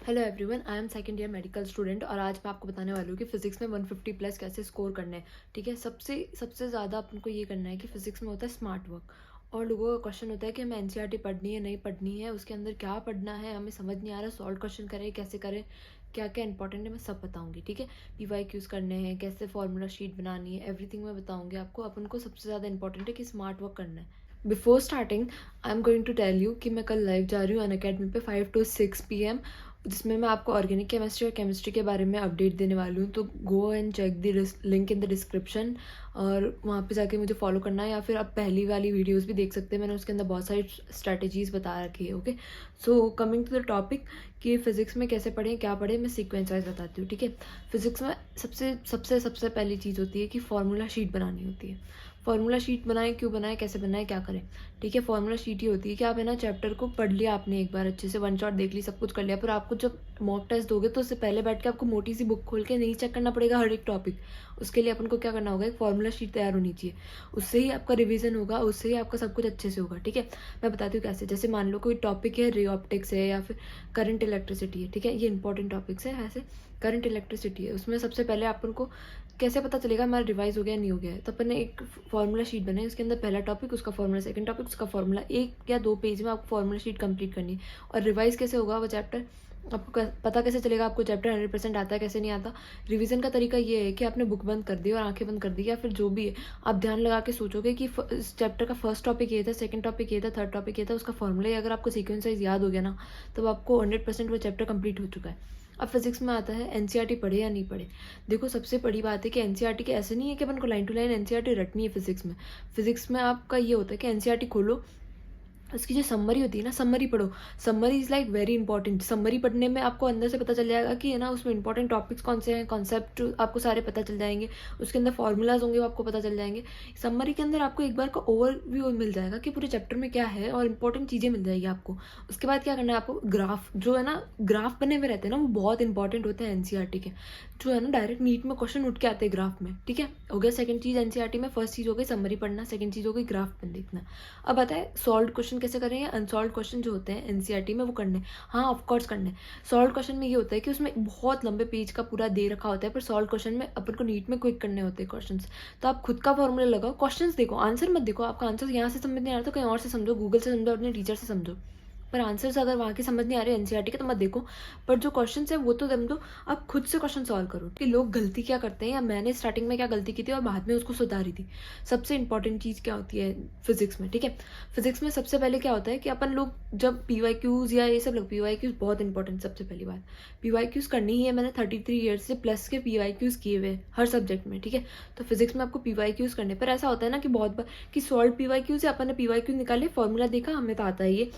Hello everyone, I am second year medical student और आज मैं आपको बताने वाली हूँ कि फिजिक्स में 150 प्लस कैसे स्कोर करना है। ठीक है, सबसे सबसे ज़्यादा अपन को ये करना है कि फिजिक्स में होता है स्मार्ट वर्क। और लोगों का क्वेश्चन होता है कि हमें एनसीईआरटी पढ़नी है, नहीं पढ़नी है, उसके अंदर क्या पढ़ना है, हमें समझ नहीं आ रहा, सॉल्व क्वेश्चन करें कैसे करें, क्या क्या इंपॉर्टेंट है, मैं सब बताऊंगी। ठीक है, पीवाईक्यूज़ करने हैं, कैसे फॉर्मूला शीट बनानी है, एवरीथिंग मैं बताऊंगी आपको। अपन को सबसे ज़्यादा इंपॉर्टेंट है कि स्मार्ट वर्क करना है। Before starting I am going to tell you कि मैं कल लाइव जा रही हूँ अनअकैडमी पे 5 to 6 PM, जिसमें मैं आपको ऑर्गेनिक केमिस्ट्री और केमिस्ट्री के बारे में अपडेट देने वाली हूँ। तो go and check the link in the description और वहाँ पे जाके मुझे फॉलो करना है, या फिर आप पहली वाली वीडियोस भी देख सकते हैं। मैंने उसके अंदर बहुत सारी स्ट्रैटेजीज बता रखी है। Okay, so coming to the topic कि फिजिक्स में कैसे पढ़ें, क्या पढ़ें, मैं सीक्वेंस वाइज बताती हूँ। ठीक है, फिजिक्स में सबसे सबसे सबसे पहली चीज़ होती है कि फार्मूला शीट बनानी होती है। फार्मूला शीट बनाएं, क्यों बनाएं, कैसे बनाएं, क्या करें। ठीक है, फार्मूला शीट ही होती है कि आप है ना चैप्टर को पढ़ लिया आपने एक बार अच्छे से, वन शॉट देख ली, सब कुछ कर लिया, पर आपको जब मॉक टेस्ट दोगे तो उससे पहले बैठ के आपको मोटी सी बुक खोल के नहीं चेक करना पड़ेगा हर एक टॉपिक। उसके लिए अपन को क्या करना होगा, एक फार्मूला शीट तैयार होनी चाहिए। उससे ही आपका रिवीजन होगा, उससे ही आपका सब कुछ अच्छे से होगा। ठीक है, मैं बताती हूँ कैसे। जैसे मान लो कोई टॉपिक है, रे ऑप्टिक्स है या फिर करंट इलेक्ट्रिसिटी है। ठीक है, ये इंपॉर्टेंट टॉपिक्स है। ऐसे करंट इलेक्ट्रिसिटी है, उसमें सबसे पहले अपन को कैसे पता चलेगा हमारा रिवाइज हो गया नहीं हो गया है। तो अपन ने एक फॉर्मूला शीट बनाई, उसके अंदर पहला टॉपिक, उसका फॉर्मूला, सेकंड टॉपिक, उसका फॉर्मूला। 1 या 2 पेज में आपको फॉर्मूला शीट कंप्लीट करनी है। और रिवाइज कैसे होगा वो चैप्टर, आपको पता कैसे चलेगा आपको चैप्टर 100% आता है कैसे नहीं आता। रिवीजन का तरीका ये है कि आपने बुक बंद कर दी और आंखें बंद कर दी, या फिर जो भी है आप ध्यान लगा के सोचोगे कि इस चैप्टर का फर्स्ट टॉपिक ये था, सेकंड टॉपिक ये था, थर्ड टॉपिक ये था, उसका फॉर्मूला। अगर आपको सीक्वेंस वाइज याद हो गया ना, तब आपको 100% वो चैप्टर कंप्लीट हो चुका है। अब फिजिक्स में आता है एनसीईआरटी पढ़े या नहीं पढ़े। देखो, सबसे बड़ी बात है कि एनसीईआरटी के ऐसे नहीं है कि अपन को लाइन टू लाइन एनसीईआरटी रटनी है। फिजिक्स में आपका ये होता है कि एनसीईआरटी खोलो, उसकी जो समरी होती है ना, समरी पढ़ो। Summary is like very important. Summary पढ़ने में आपको अंदर से पता चल जाएगा कि है ना उसमें इंपॉर्टेंट टॉपिक्स कौन से हैं, कॉन्सेप्ट आपको सारे पता चल जाएंगे, उसके अंदर फॉर्मूलाज होंगे वो आपको पता चल जाएंगे। समरी के अंदर आपको एक बार का ओवरव्यू मिल जाएगा कि पूरे चैप्टर में क्या है, और इंपॉर्टेंट चीज़ें मिल जाएगी आपको। उसके बाद क्या करना है आपको, ग्राफ जो है ना, ग्राफ बने हुए रहते हैं ना, वो बहुत इंपॉर्टेंट होते हैं एनसीईआरटी के। जो है ना डायरेक्ट नीट में क्वेश्चन उठ के आते हैं ग्राफ में। ठीक है, हो गया सेकंड चीज़ एनसीईआरटी में। फर्स्ट चीज़ हो गई समरी पढ़ना, सेकंड चीज़ हो गई ग्राफ में देखना। अब आता है सॉल्व क्वेश्चन कैसे करें, या अनसॉल्व क्वेश्चन जो होते हैं एनसीईआरटी में वो करने। हाँ, ऑफकोर्स करने। सॉल्व क्वेश्चन में ये होता है कि उसमें बहुत लंबे पेज का पूरा दे रखा होता है, पर सॉल्व क्वेश्चन में अपन को नीट में क्विक करने होते हैं क्वेश्चन। तो आप खुद का फॉर्मूला लगाओ, क्वेश्चन देखो, आंसर मत देखो। आपका आंसर यहाँ से समझ नहीं आ रहा तो कहीं और से समझो, गूगल से समझो, अपने टीचर से समझो। पर आंसर्स अगर वहाँ के समझ नहीं आ रहे एनसीईआरटी के तो मत देखो, पर जो क्वेश्चन है वो तो समझो। आप खुद से क्वेश्चन सॉल्व करो कि लोग गलती क्या करते हैं, या मैंने स्टार्टिंग में क्या गलती की थी और बाद में उसको सुधारी थी। सबसे इंपॉर्टेंट चीज़ क्या होती है फिजिक्स में। ठीक है, फिजिक्स में सबसे पहले क्या होता है कि अपन लोग जब पीवाईक्यूज या ये सब लोग, पीवाईक्यूज बहुत इंपॉर्टेंट। सबसे पहली बात, पीवाईक्यूज करनी ही है। मैंने 33 ईयर्स से प्लस के पीवाईक्यूज किए हुए हर सब्जेक्ट में। ठीक है, तो फिजिक्स में आपको पीवाईक्यूज करने, पर ऐसा होता है ना कि बहुत बार कि सॉल्व पीवाईक्यूज से अपन ने पीवाईक्यूज निकाले, फॉर्मूला देखा, हमें तो आता है ये।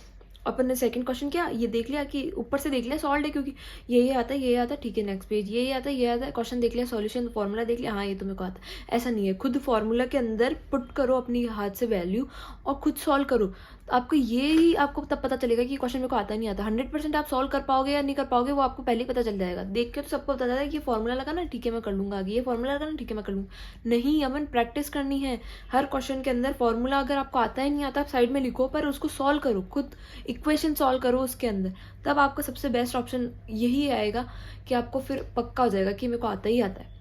अपन ने सेकंड क्वेश्चन किया, ये देख लिया कि ऊपर से देख लिया सॉल्व है, क्योंकि ये आता है, ये आता है, ठीक है नेक्स्ट पेज, ये आता है, ये आता है, क्वेश्चन देख लिया, सॉल्यूशन फॉर्मूला देख लिया, हाँ ये तो मेरे को आता है। ऐसा नहीं है, खुद फॉर्मूला के अंदर पुट करो अपनी हाथ से वैल्यू और खुद सॉल्व करो। आपको ये ही आपको तब पता चलेगा कि क्वेश्चन मेरे को आता नहीं आता। 100% आप सॉल्व कर पाओगे या नहीं कर पाओगे वो आपको पहले ही पता चल जाएगा। देख के तो सबको पता चलेगा कि ये फॉर्मूला लगा ना, ठीक है मैं कर लूंगा आगे, ये फॉर्मूला लगा ना, ठीक है मैं कर लूंगा। नहीं, अपन प्रैक्टिस करनी है। हर क्वेश्चन के अंदर फॉर्मूला अगर आपको आता है नहीं आता, आप साइड में लिखो, पर उसको सॉल्व करो, खुद इक्वेशन सॉल्व करो उसके अंदर। तब आपका सबसे बेस्ट ऑप्शन यही आएगा कि आपको फिर पक्का हो जाएगा कि मेरे को आता ही आता है।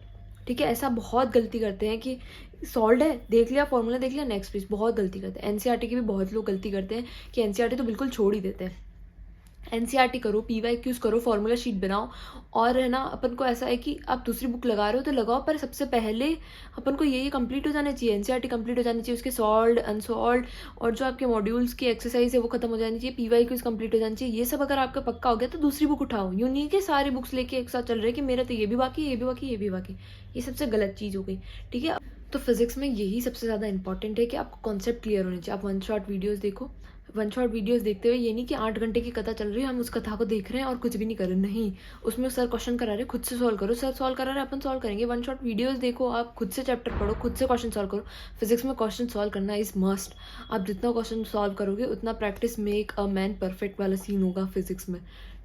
ठीक है, ऐसा बहुत गलती करते हैं कि सॉल्व है, देख लिया फॉर्मूला, देख लिया नेक्स्ट पेज, बहुत गलती करते हैं। एनसीईआरटी की भी बहुत लोग गलती करते हैं कि एनसीईआरटी तो बिल्कुल छोड़ ही देते हैं। एनसीईआरटी करो, पीवाईक्यूज करो, फॉर्मूला शीट बनाओ। और है ना अपन को ऐसा है कि आप दूसरी बुक लगा रहे हो तो लगाओ, पर सबसे पहले अपन को ये कंप्लीट हो जाना चाहिए, एनसीईआरटी कंप्लीट हो जानी चाहिए, उसके सॉल्व अनसॉल्व और जो आपके मॉड्यूल्स की एक्सरसाइज है वो खत्म हो जानी चाहिए, पीवाईक्यूज कंप्लीट हो जानी चाहिए। ये सब अगर आपका पक्का हो गया तो दूसरी बुक उठाओ। यूँ नहीं कि सारी बुक्स लेके एक साथ चल रहे कि मेरा तो ये भी बाकी, ये भी बाकी, ये भी बाकी। ये सबसे गलत चीज़ हो गई। ठीक है, तो फिजिक्स में यही सबसे ज़्यादा इंपॉर्टेंट है कि आपको कॉन्सेप्ट क्लियर होने चाहिए। आप वन शॉट वीडियोज़ देखो। वन शॉट वीडियोस देखते हुए ये नहीं कि 8 घंटे की कथा चल रही है, हम उस कथा को देख रहे हैं और कुछ भी नहीं कर रहे। नहीं, उसमें सर क्वेश्चन करा रहे, खुद से सॉल्व करो। सर सॉल्व करा रहे, अपन सॉल्व करेंगे। वन शॉट वीडियोस देखो, आप खुद से चैप्टर पढ़ो, खुद से क्वेश्चन सॉल्व करो। फिजिक्स में क्वेश्चन सॉल्व करना इज मस्ट। आप जितना क्वेश्चन सॉल्व करोगे उतना practice make a man perfect वाला सीन होगा फिजिक्स में।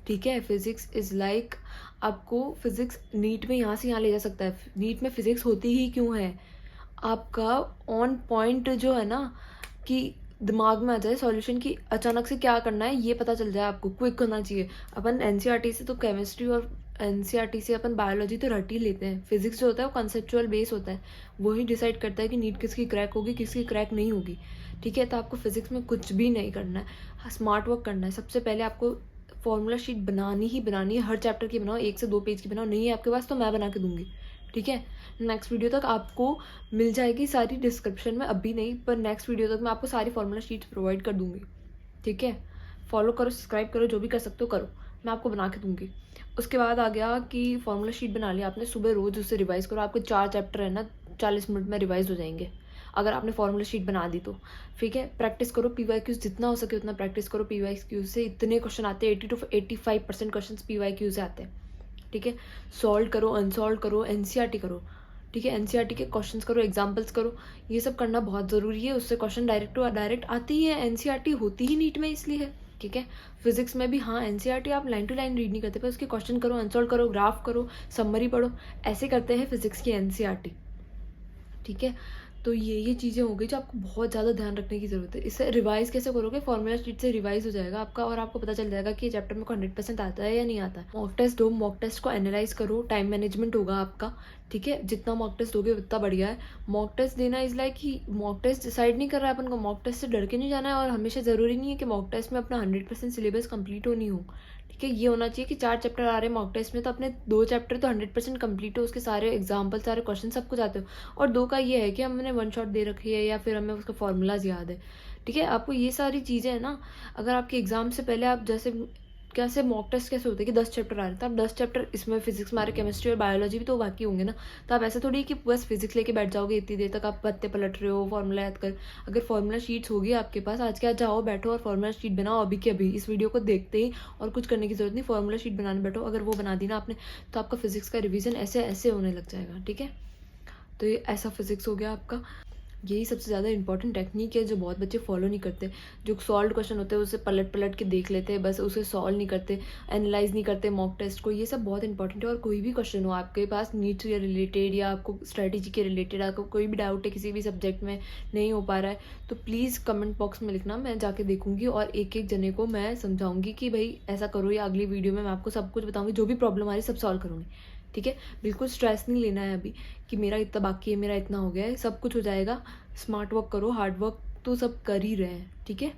ठीक है, फिजिक्स इज़ लाइक, आपको फिजिक्स नीट में यहाँ से यहाँ ले जा सकता है। नीट में फिजिक्स होती ही क्यों है, आपका ऑन पॉइंट जो है ना, कि दिमाग में आ जाए सॉल्यूशन की, अचानक से क्या करना है ये पता चल जाए आपको, क्विक होना चाहिए। अपन एनसीईआरटी से तो केमिस्ट्री और एनसीईआरटी से अपन बायोलॉजी तो रट ही लेते हैं। फिजिक्स जो होता है वो कंसेप्चुअल बेस होता है, वही डिसाइड करता है कि नीट किसकी क्रैक होगी किसकी क्रैक नहीं होगी। ठीक है, तो आपको फिजिक्स में कुछ भी नहीं करना है, स्मार्ट वर्क करना है। सबसे पहले आपको फॉर्मूला शीट बनानी ही बनानी है, हर चैप्टर की बनाओ, 1 से 2 पेज की बनाओ। नहीं है आपके पास तो मैं बना के दूंगी। ठीक है, नेक्स्ट वीडियो तक आपको मिल जाएगी सारी डिस्क्रिप्शन में, अभी नहीं पर नेक्स्ट वीडियो तक मैं आपको सारी फॉर्मूला शीट्स प्रोवाइड कर दूंगी। ठीक है, फॉलो करो, सब्सक्राइब करो, जो भी कर सकते हो करो, मैं आपको बना के दूंगी। उसके बाद आ गया कि फॉर्मूला शीट बना लिया आपने, सुबह रोज उसे रिवाइज करो। आपके 4 चैप्टर है ना, 40 मिनट में रिवाइज हो जाएंगे अगर आपने फॉर्मूला शीट बना दी तो। ठीक है, प्रैक्टिस करो, पीवाईक्यूज जितना हो सके उतना प्रैक्टिस करो। पीवाईक्यूज से इतने क्वेश्चन आते हैं, 80 to 85% क्वेश्चन पीवाईक्यू से आते हैं। ठीक है, सॉल्व करो, अनसॉल्व करो, एनसीईआरटी करो। ठीक है, एनसीईआरटी के क्वेश्चंस करो, एग्जाम्पल्स करो, ये सब करना बहुत ज़रूरी है। उससे क्वेश्चन डायरेक्ट टू डायरेक्ट आती ही है, एनसीईआरटी होती ही नीट में इसलिए है। ठीक है, फिजिक्स में भी हाँ एनसीईआरटी आप लाइन टू लाइन रीड नहीं करते, पर उसके क्वेश्चन करो, अनसॉल्व करो, ग्राफ करो, समरी पढ़ो, ऐसे करते हैं फिजिक्स की एनसीईआरटी। ठीक है, तो ये चीज़ें हो गई जो आपको बहुत ज़्यादा ध्यान रखने की ज़रूरत है। इससे रिवाइज कैसे करोगे, फॉर्मूला शीट से रिवाइज हो जाएगा आपका और आपको पता चल जाएगा कि ये चैप्टर में को 100% आता है या नहीं आता है। मॉक टेस्ट दो, मॉक टेस्ट को एनालाइज करो, टाइम मैनेजमेंट होगा आपका। ठीक है, जितना मॉक टेस्ट दोगे उतना बढ़िया है। मॉक टेस्ट देना इज लाइक कि मॉक टेस्ट डिसाइड नहीं कर रहा है अपन को, मॉक टेस्ट से डर के नहीं जाना है। और हमेशा ज़रूरी नहीं है कि मॉक टेस्ट में अपना 100% सिलेबस कंप्लीट हो नहीं हो। ठीक है, ये होना चाहिए कि 4 चैप्टर आ रहे हैं मॉक टेस्ट में, तो अपने 2 चैप्टर तो 100% कंप्लीट हो, उसके सारे एग्जाम्पल सारे क्वेश्चन सब कुछ आते हो। और 2 का ये है कि हमने 1 शॉट दे रखी है या फिर हमें उसका फॉर्मूलाज याद है। ठीक है, आपको ये सारी चीज़ें है ना, अगर आपके एग्जाम से पहले आप जैसे कैसे मॉक टेस्ट कैसे होते हैं कि 10 चैप्टर आ रहे हैं, तो आप 10 चैप्टर इसमें फिजिक्स में आ रहे, केमिस्ट्री और बायोलॉजी भी तो बाकी होंगे ना। तो आप ऐसा थोड़ी कि बस फिजिक्स लेके बैठ जाओगे, इतनी देर तक आप पत्ते पलट रहे हो, फॉर्मूला याद कर। अगर फॉर्मूला शीट्स होगी आपके पास, आज के आज जाओ बैठो और फॉर्मूला शीट बनाओ अभी के अभी, इस वीडियो को देखते ही। और कुछ करने की जरूरत नहीं, फॉर्मूला शीट बनाने बैठो। अगर वो बना दी ना आपने, तो आपका फिजिक्स का रिविजन ऐसे ऐसे होने लग जाएगा। ठीक है, तो ये ऐसा फिजिक्स हो गया आपका। यही सबसे ज़्यादा इंपॉर्टेंट टेक्निक है जो बहुत बच्चे फॉलो नहीं करते। जो सॉल्व क्वेश्चन होते हैं उसे पलट पलट के देख लेते हैं, बस उसे सॉल्व नहीं करते, एनालाइज नहीं करते मॉक टेस्ट को। ये सब बहुत इंपॉर्टेंट है। और कोई भी क्वेश्चन हो आपके पास नीट से रिलेटेड या आपको स्ट्रेटेजी के रिलेटेड, आपको कोई भी डाउट है किसी भी सब्जेक्ट में नहीं हो पा रहा है, तो प्लीज़ कमेंट बॉक्स में लिखना, मैं जाके देखूंगी और एक एक जने को मैं समझाऊंगी कि भाई ऐसा करो, या अगली वीडियो में मैं आपको सब कुछ बताऊंगी, जो भी प्रॉब्लम आ रही है सब सॉल्व करूँगी। ठीक है, बिल्कुल स्ट्रेस नहीं लेना है अभी कि मेरा इतना बाकी है, मेरा इतना हो गया है, सब कुछ हो जाएगा। स्मार्ट वर्क करो, हार्ड वर्क तो सब कर ही रहे हैं। ठीक है।